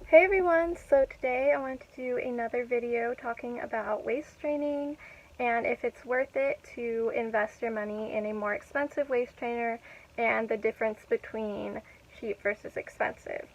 Hey everyone, so today I wanted to do another video talking about waist training and if it's worth it to invest your money in a more expensive waist trainer and the difference between cheap versus expensive.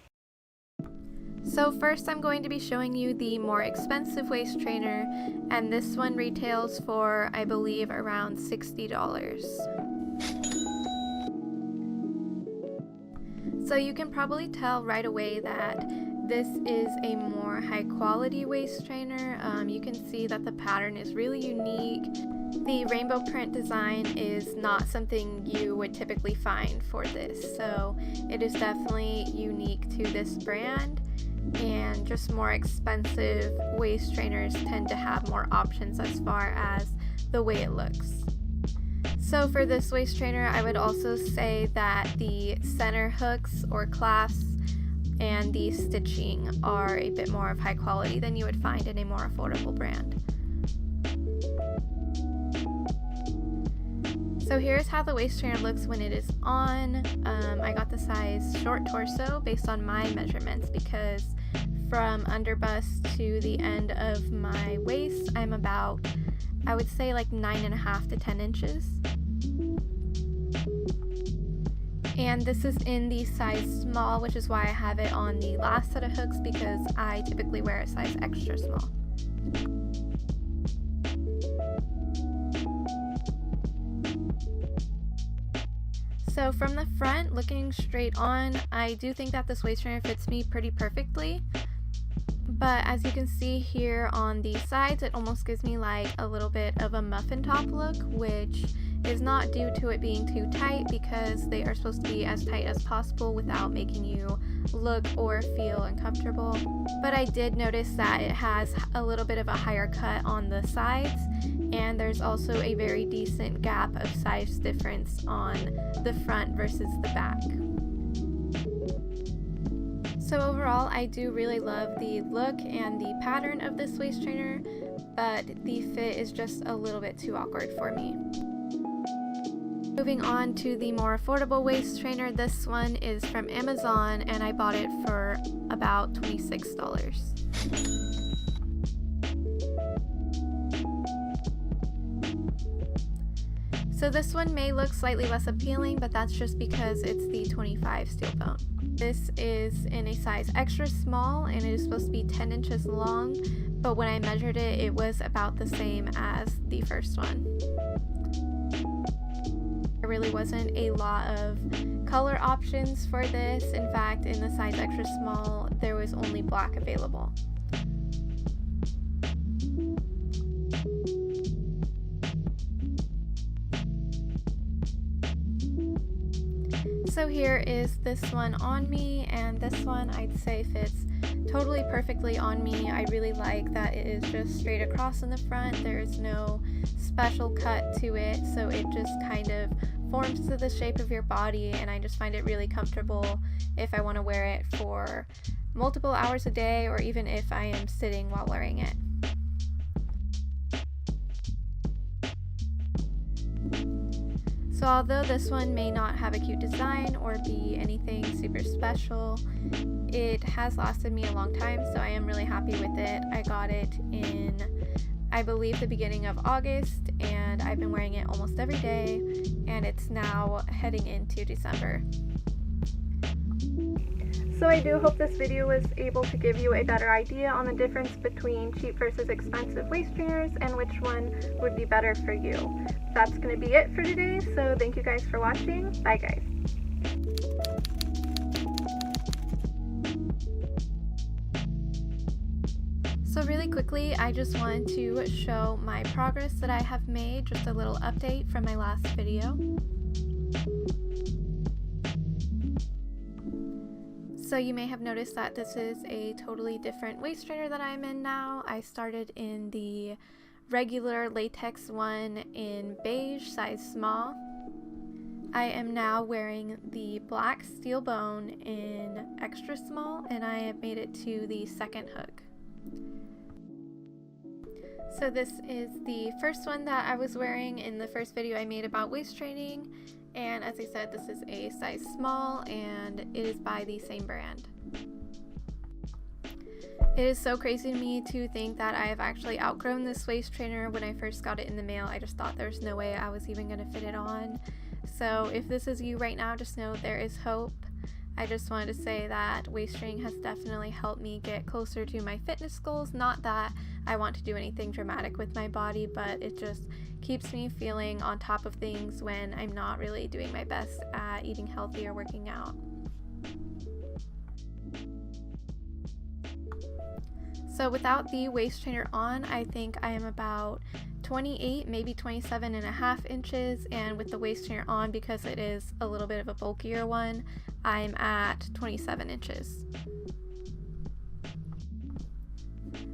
So first I'm going to be showing you the more expensive waist trainer, and this one retails for, I believe, around $60. So you can probably tell right away that this is a more high quality waist trainer. You can see that the pattern is really unique. The rainbow print design is not something you would typically find for this, so it is definitely unique to this brand, and just more expensive waist trainers tend to have more options as far as the way it looks. So for this waist trainer, I would also say that the center hooks or clasps and the stitching are a bit more of high quality than you would find in a more affordable brand. So here's how the waist trainer looks when it is on. I got the size short torso based on my measurements because from under bust to the end of my waist, I'm about, I would say, like 9.5 to 10 inches. And this is in the size small, which is why I have it on the last set of hooks because I typically wear a size extra small. So from the front, looking straight on, I do think that this waist trainer fits me pretty perfectly. But as you can see here on the sides, it almost gives me like a little bit of a muffin top look, which is not due to it being too tight because they are supposed to be as tight as possible without making you look or feel uncomfortable. But I did notice that it has a little bit of a higher cut on the sides, and there's also a very decent gap of size difference on the front versus the back. So overall, I do really love the look and the pattern of this waist trainer, but the fit is just a little bit too awkward for me. Moving on to the more affordable waist trainer, this one is from Amazon and I bought it for about $26. So this one may look slightly less appealing, but that's just because it's the 25 steel bone. This is in a size extra small and it is supposed to be 10 inches long, but when I measured it, it was about the same as the first one. There really wasn't a lot of color options for this. In fact, in the size extra small, there was only black available. So here is this one on me, and this one I'd say fits totally perfectly on me. I really like that it is just straight across in the front. There is no special cut to it, so it just kind of forms to the shape of your body, and I just find it really comfortable if I want to wear it for multiple hours a day, or even if I am sitting while wearing it. So although this one may not have a cute design or be anything super special, it has lasted me a long time, so I am really happy with it. I got it in, I believe, the beginning of August, and I've been wearing it almost every day, and it's now heading into December. So I do hope this video was able to give you a better idea on the difference between cheap versus expensive waist trainers and which one would be better for you. That's going to be it for today, so thank you guys for watching. Bye guys. So really quickly, I just wanted to show my progress that I have made, just a little update from my last video. So you may have noticed that this is a totally different waist trainer that I'm in now. I started in the regular latex one in beige, size small. I am now wearing the black steel bone in extra small, and I have made it to the second hook. So this is the first one that I was wearing in the first video I made about waist training, and as I said, this is a size small and it is by the same brand. It is so crazy to me to think that I have actually outgrown this waist trainer. When I first got it in the mail, I just thought there's no way I was even going to fit it on. So if this is you right now, just know there is hope. I just wanted to say that waist training has definitely helped me get closer to my fitness goals. Not that I want to do anything dramatic with my body, but it just keeps me feeling on top of things when I'm not really doing my best at eating healthy or working out. So without the waist trainer on, I think I am about 28, maybe 27 and a half inches, and with the waist trainer on, because it is a little bit of a bulkier one, I'm at 27 inches.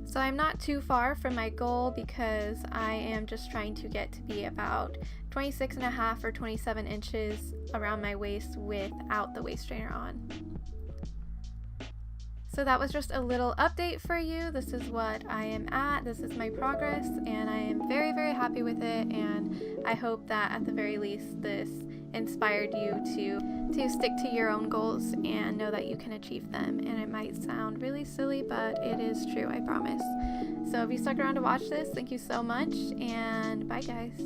So I'm not too far from my goal, because I am just trying to get to be about 26 and a half or 27 inches around my waist without the waist trainer on. So that was just a little update for you. This is what I am at. This is my progress, and I am very, very happy with it, and I hope that at the very least this inspired you to stick to your own goals and know that you can achieve them. And it might sound really silly, but it is true, I promise. So if you stuck around to watch this, thank you so much, and bye guys.